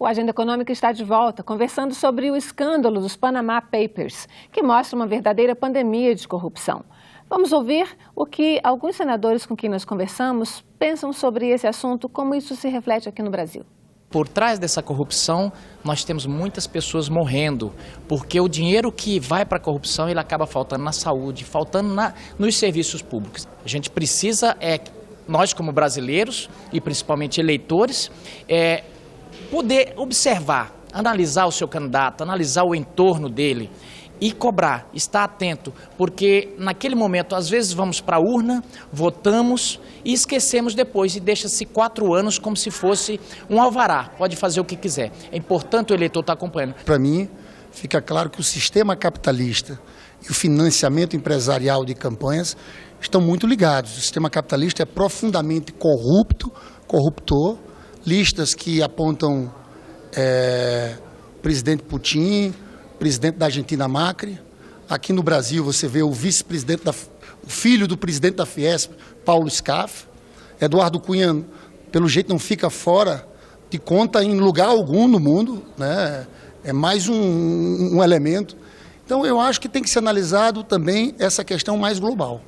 O Agenda Econômica está de volta, conversando sobre o escândalo dos Panama Papers, que mostra uma verdadeira pandemia de corrupção. Vamos ouvir o que alguns senadores com quem nós conversamos pensam sobre esse assunto, como isso se reflete aqui no Brasil. Por trás dessa corrupção, nós temos muitas pessoas morrendo, porque o dinheiro que vai para a corrupção, ele acaba faltando na saúde, faltando nos serviços públicos. A gente precisa, nós como brasileiros e principalmente eleitores, poder observar, analisar o seu candidato, analisar o entorno dele e cobrar, estar atento, porque naquele momento, às vezes vamos para a urna, votamos e esquecemos depois e deixa-se 4 anos como se fosse um alvará, pode fazer o que quiser. É importante o eleitor estar acompanhando. Para mim, fica claro que o sistema capitalista e o financiamento empresarial de campanhas estão muito ligados. O sistema capitalista é profundamente corruptor, listas que apontam presidente Putin, presidente da Argentina Macri. Aqui no Brasil você vê o vice-presidente, o filho do presidente da Fiesp, Paulo Scaff. Eduardo Cunha, pelo jeito, não fica fora de conta em lugar algum no mundo, né? É mais um elemento. Então eu acho que tem que ser analisado também essa questão mais global.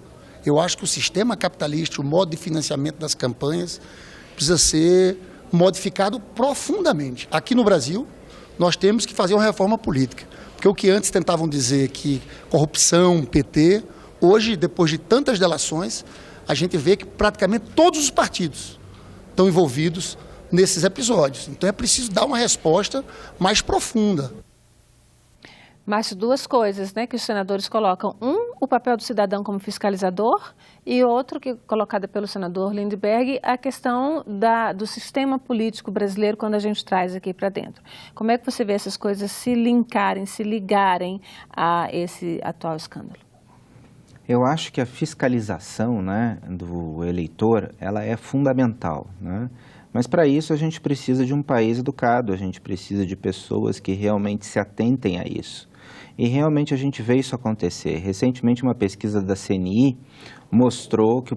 Eu acho que o sistema capitalista, o modo de financiamento das campanhas, precisa ser modificado profundamente. Aqui no Brasil, nós temos que fazer uma reforma política. Porque o que antes tentavam dizer que corrupção, PT, hoje, depois de tantas delações, a gente vê que praticamente todos os partidos estão envolvidos nesses episódios. Então é preciso dar uma resposta mais profunda. Mas 2 coisas, né, que os senadores colocam. O papel do cidadão como fiscalizador e outro, que colocada pelo senador Lindbergh, a questão do sistema político brasileiro quando a gente traz aqui para dentro. Como é que você vê essas coisas se ligarem a esse atual escândalo? Eu acho que a fiscalização, né, do eleitor, ela é fundamental, né? Mas para isso a gente precisa de um país educado, a gente precisa de pessoas que realmente se atentem a isso. E realmente a gente vê isso acontecer. Recentemente uma pesquisa da CNI mostrou que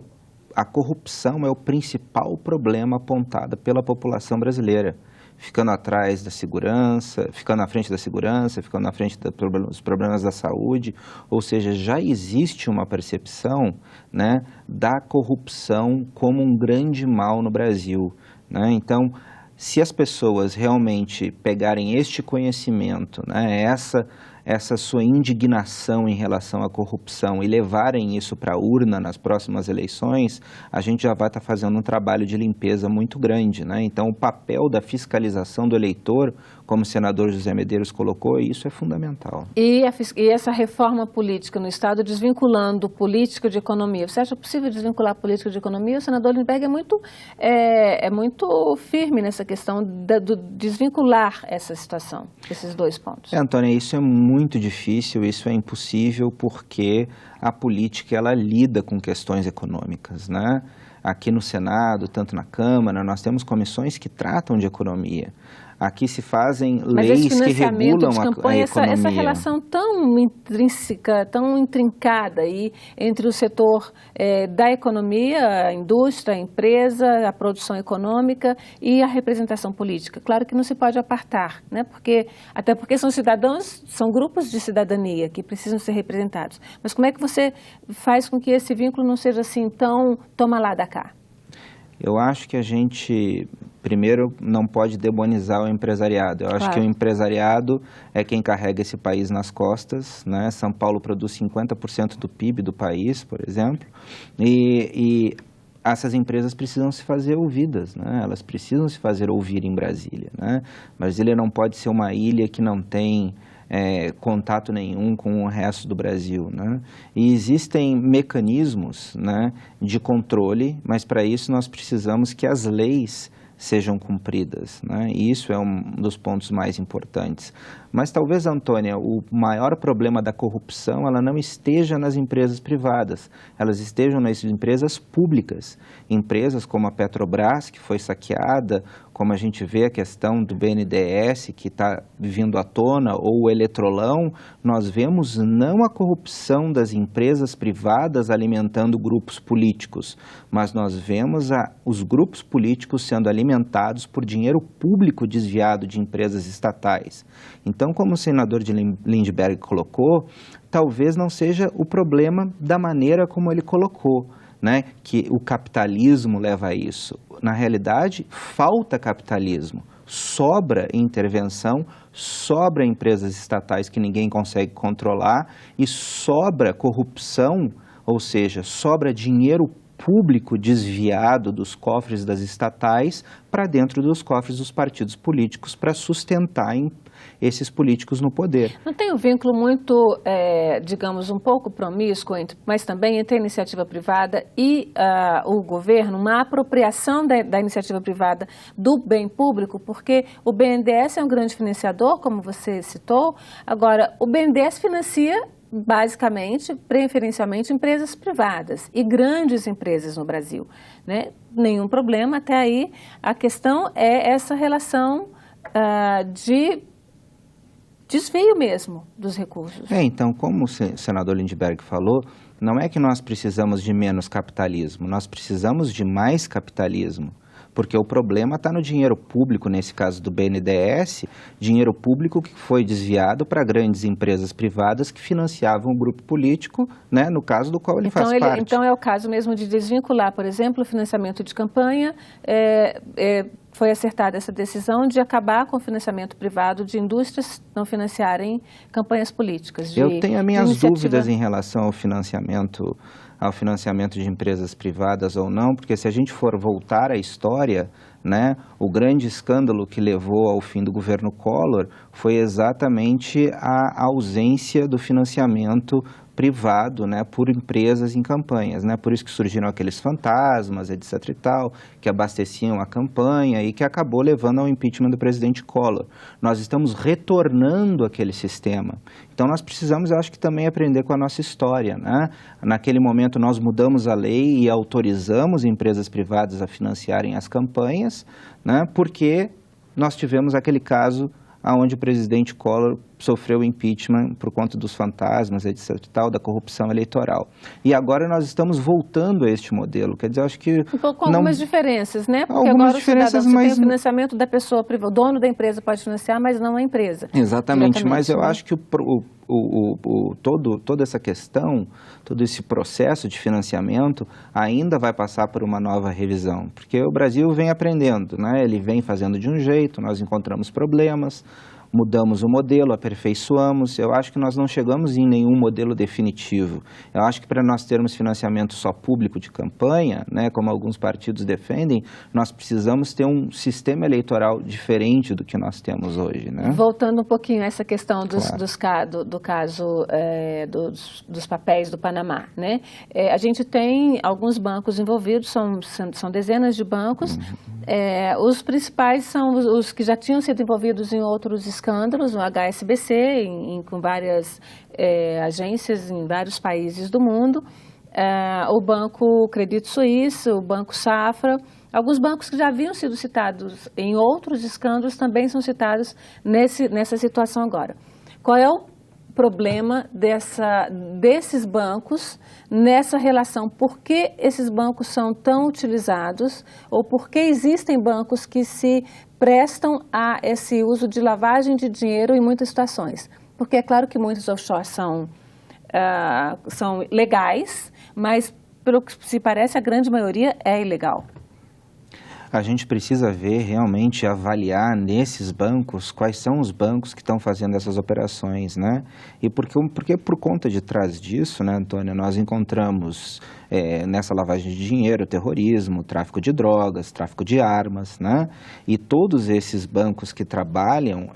a corrupção é o principal problema apontado pela população brasileira. Ficando atrás da segurança, ficando à frente da segurança, ficando na frente dos problemas da saúde. Ou seja, já existe uma percepção, né, da corrupção como um grande mal no Brasil, né? Então, se as pessoas realmente pegarem este conhecimento, né, essa sua indignação em relação à corrupção e levarem isso para a urna nas próximas eleições, a gente já vai estar fazendo um trabalho de limpeza muito grande, né? Então, o papel da fiscalização do eleitor, como o senador José Medeiros colocou, isso é fundamental. E essa reforma política no Estado, desvinculando política de economia, você acha possível desvincular política de economia? O senador Lindbergh é muito firme nessa questão de desvincular essa situação, esses 2 pontos. Antônia, isso é muito difícil, isso é impossível, porque a política ela lida com questões econômicas, né? Aqui no Senado, tanto na Câmara, nós temos comissões que tratam de economia. Aqui se fazem leis que regulam a economia. Essa relação tão intrínseca, tão intrincada aí entre o setor da economia, a indústria, a empresa, a produção econômica e a representação política. Claro que não se pode apartar, né? Até porque são cidadãos, são grupos de cidadania que precisam ser representados. Mas como é que você faz com que esse vínculo não seja assim tão toma lá da cá? Eu acho que a gente, primeiro, não pode demonizar o empresariado. Eu acho que o empresariado é quem carrega esse país nas costas, né? São Paulo produz 50% do PIB do país, por exemplo, e essas empresas precisam se fazer ouvidas, né? Elas precisam se fazer ouvir em Brasília, né? Brasília não pode ser uma ilha que não tem contato nenhum com o resto do Brasil, né? E existem mecanismos, né, de controle, mas para isso nós precisamos que as leis sejam cumpridas, né? E isso é um dos pontos mais importantes. Mas talvez, Antônia, o maior problema da corrupção ela não esteja nas empresas privadas, elas estejam nas empresas públicas. Empresas como a Petrobras, que foi saqueada, como a gente vê a questão do BNDES, que está vindo à tona, ou o Eletrolão, nós vemos não a corrupção das empresas privadas alimentando grupos políticos, mas nós vemos os grupos políticos sendo alimentados por dinheiro público desviado de empresas estatais. Então, como o senador de Lindbergh colocou, talvez não seja o problema da maneira como ele colocou, né, que o capitalismo leva a isso. Na realidade, falta capitalismo, sobra intervenção, sobra empresas estatais que ninguém consegue controlar e sobra corrupção, ou seja, sobra dinheiro público desviado dos cofres das estatais para dentro dos cofres dos partidos políticos para sustentar esses políticos no poder. Não tem um vínculo muito, digamos, um pouco promíscuo, mas também entre a iniciativa privada e o governo, uma apropriação da iniciativa privada do bem público, porque o BNDES é um grande financiador, como você citou. Agora, o BNDES financia basicamente, preferencialmente, empresas privadas e grandes empresas no Brasil, né? Nenhum problema, até aí a questão é essa relação de desvio mesmo dos recursos. Então, como o senador Lindbergh falou, não é que nós precisamos de menos capitalismo, nós precisamos de mais capitalismo. Porque o problema está no dinheiro público, nesse caso do BNDES, dinheiro público que foi desviado para grandes empresas privadas que financiavam o grupo político, né, no caso do qual ele faz parte. Então é o caso mesmo de desvincular, por exemplo, o financiamento de campanha. Foi acertada essa decisão de acabar com o financiamento privado de indústrias não financiarem campanhas políticas. Eu tenho as minhas dúvidas em relação ao financiamento de empresas privadas ou não, porque se a gente for voltar à história, né, o grande escândalo que levou ao fim do governo Collor foi exatamente a ausência do financiamento privado, né, por empresas em campanhas, né, por isso que surgiram aqueles fantasmas, etc e tal, que abasteciam a campanha e que acabou levando ao impeachment do presidente Collor. Nós estamos retornando aquele sistema. Então nós precisamos, eu acho que também aprender com a nossa história, né? Naquele momento nós mudamos a lei e autorizamos empresas privadas a financiarem as campanhas, né, porque nós tivemos aquele caso onde o presidente Collor sofreu impeachment por conta dos fantasmas, etc e tal, da corrupção eleitoral. E agora nós estamos voltando a este modelo. Quer dizer, eu acho que... Com algumas diferenças, né? Porque algumas agora diferenças, você tem o financiamento da pessoa privada. O dono da empresa pode financiar, mas não a empresa. Exatamente, mas eu acho que toda essa questão, todo esse processo de financiamento ainda vai passar por uma nova revisão. Porque o Brasil vem aprendendo, né? Ele vem fazendo de um jeito, nós encontramos problemas, mudamos o modelo, aperfeiçoamos. Eu acho que nós não chegamos em nenhum modelo definitivo. Eu acho que para nós termos financiamento só público de campanha, né, como alguns partidos defendem, nós precisamos ter um sistema eleitoral diferente do que nós temos hoje, né? Voltando um pouquinho a essa questão Claro. do caso dos papéis do Panamá, né? A gente tem alguns bancos envolvidos, são dezenas de bancos. Os principais são os que já tinham sido envolvidos em outros escândalos, no HSBC, com várias agências em vários países do mundo, o Banco Credit Suisse, o Banco Safra. Alguns bancos que já haviam sido citados em outros escândalos também são citados nessa situação agora. Qual é o problema desses bancos nessa relação? Por que esses bancos são tão utilizados ou por que existem bancos que se prestam a esse uso de lavagem de dinheiro em muitas situações? Porque é claro que muitos offshores são legais, mas pelo que se parece a grande maioria é ilegal. A gente precisa ver, realmente, avaliar nesses bancos quais são os bancos que estão fazendo essas operações, né? E porque por conta de trás disso, né, Antônia, nós encontramos nessa lavagem de dinheiro, terrorismo, tráfico de drogas, tráfico de armas, né? E todos esses bancos que trabalham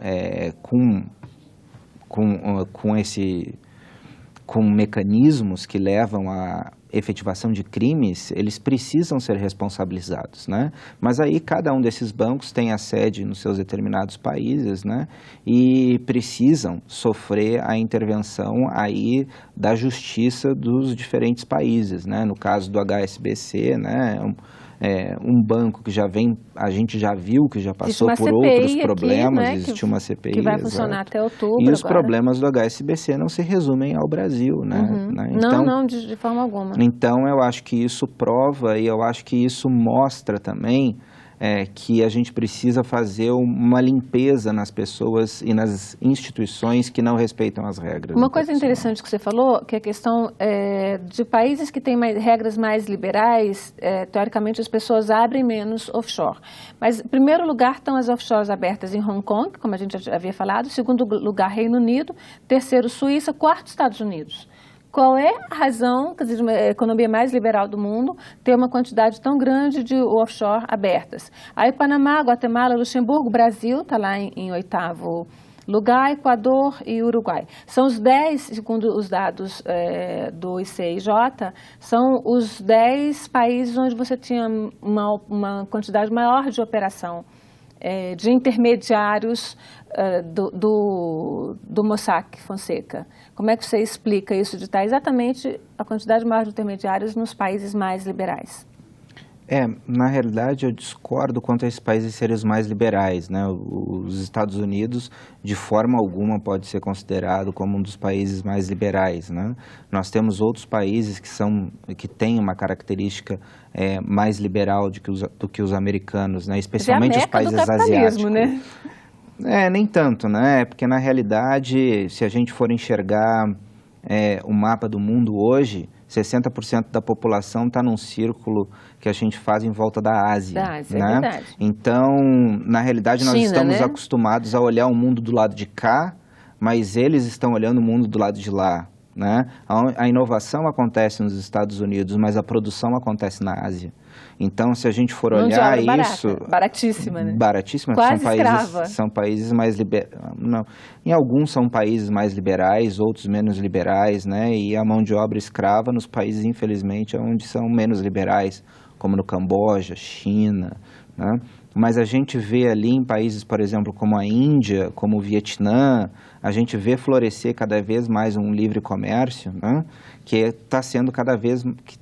com mecanismos que levam efetivação de crimes, eles precisam ser responsabilizados, né? Mas aí cada um desses bancos tem a sede nos seus determinados países, né? E precisam sofrer a intervenção aí da justiça dos diferentes países, né? No caso do HSBC, né? Um banco que a gente já viu que já passou por outros problemas, aqui, né, existe uma CPI. Que vai funcionar até outubro. E os agora. problemas do HSBC não se resumem ao Brasil, né? Então, não, de forma alguma. Então, eu acho que isso prova e eu acho que isso mostra também que a gente precisa fazer uma limpeza nas pessoas e nas instituições que não respeitam as regras. Uma coisa interessante que você falou, que é a questão de países que têm regras mais liberais, teoricamente as pessoas abrem menos offshore. Mas, em primeiro lugar, estão as offshores abertas em Hong Kong, como a gente já havia falado, em segundo lugar, Reino Unido, terceiro, Suíça, quarto, Estados Unidos. Qual é a razão, quer dizer, uma economia mais liberal do mundo, ter uma quantidade tão grande de offshore abertas? Aí Panamá, Guatemala, Luxemburgo, Brasil, está lá em oitavo lugar, Equador e Uruguai. São os 10, segundo os dados do ICIJ, são os 10 países onde você tinha uma quantidade maior de operação de intermediários do Mossack Fonseca. Como é que você explica isso de estar exatamente a quantidade maior de intermediários nos países mais liberais? Na realidade, eu discordo quanto a esses países serem os mais liberais, né? Os Estados Unidos, de forma alguma, pode ser considerado como um dos países mais liberais, né? Nós temos outros países que têm uma característica mais liberal do que os americanos, né? Especialmente os países asiáticos. Né? Nem tanto, né? Porque, na realidade, se a gente for enxergar o mapa do mundo hoje, 60% da população está num círculo que a gente faz em volta da Ásia. Da Ásia, né? É verdade. Então, na realidade, nós estamos acostumados a olhar o mundo do lado de cá, mas eles estão olhando o mundo do lado de lá. Né? A inovação acontece nos Estados Unidos, mas a produção acontece na Ásia. Então, se a gente for olhar isso... Baratíssima, né? Baratíssima. Quase escrava. São países mais liberais. Em alguns são países mais liberais, outros menos liberais, né? E a mão de obra escrava nos países, infelizmente, onde são menos liberais, como no Camboja, China, né? Mas a gente vê ali em países, por exemplo, como a Índia, como o Vietnã, a gente vê florescer cada vez mais um livre comércio, né? Que está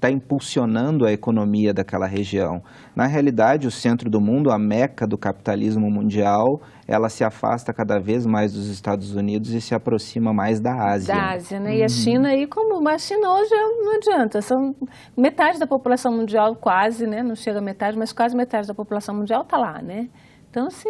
impulsionando a economia daquela região. Na realidade, o centro do mundo, a meca do capitalismo mundial, ela se afasta cada vez mais dos Estados Unidos e se aproxima mais da Ásia. Da Ásia, né? E a China aí, a China hoje não adianta, são metade da população mundial quase, né? Não chega a metade, mas quase metade da população mundial está lá, né? Então, assim,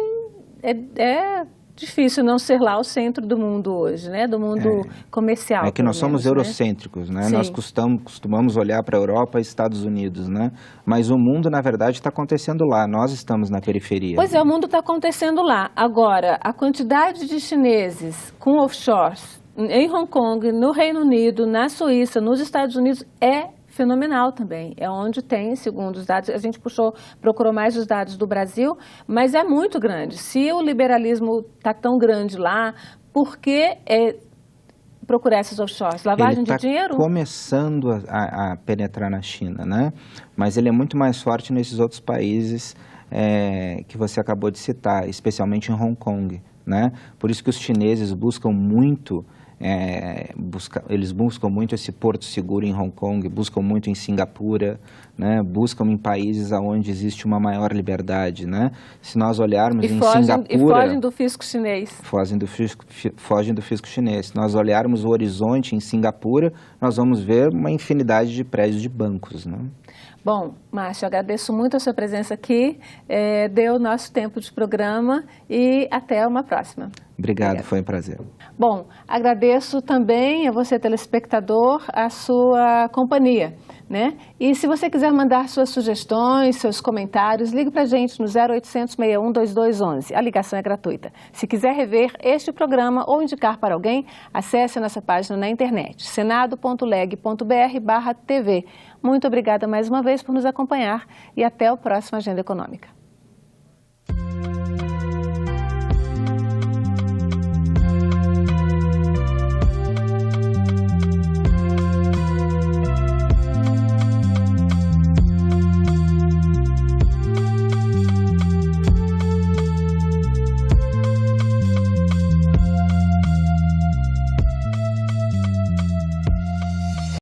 é difícil não ser lá o centro do mundo hoje, né? Do mundo comercial. É que nós somos eurocêntricos, né? Sim. Nós costumamos olhar para a Europa e Estados Unidos, né? Mas o mundo, na verdade, está acontecendo lá. Nós estamos na periferia. Pois é, o mundo está acontecendo lá. Agora, a quantidade de chineses com offshores em Hong Kong, no Reino Unido, na Suíça, nos Estados Unidos é fenomenal também. É onde tem, segundo os dados, a gente procurou mais os dados do Brasil, mas é muito grande. Se o liberalismo está tão grande lá, por que procurar esses offshores? Lavagem de dinheiro? Ele está começando a penetrar na China, né? Mas ele é muito mais forte nesses outros países que você acabou de citar, especialmente em Hong Kong, né? Por isso que os chineses buscam muito... eles buscam muito esse porto seguro em Hong Kong, buscam muito em Singapura, né? Buscam em países onde existe uma maior liberdade, né? Se nós olharmos Singapura... E fogem do fisco chinês. Fogem do fisco chinês. Se nós olharmos o horizonte em Singapura, nós vamos ver uma infinidade de prédios de bancos, né? Bom, Márcio, agradeço muito a sua presença aqui, deu o nosso tempo de programa e até uma próxima. Obrigado, foi um prazer. Bom, agradeço também a você, telespectador, a sua companhia, né? E se você quiser mandar suas sugestões, seus comentários, ligue para a gente no 0800 61 2211. A ligação é gratuita. Se quiser rever este programa ou indicar para alguém, acesse a nossa página na internet, senado.leg.br/tv. Muito obrigada mais uma vez por nos acompanhar e até o próximo Agenda Econômica.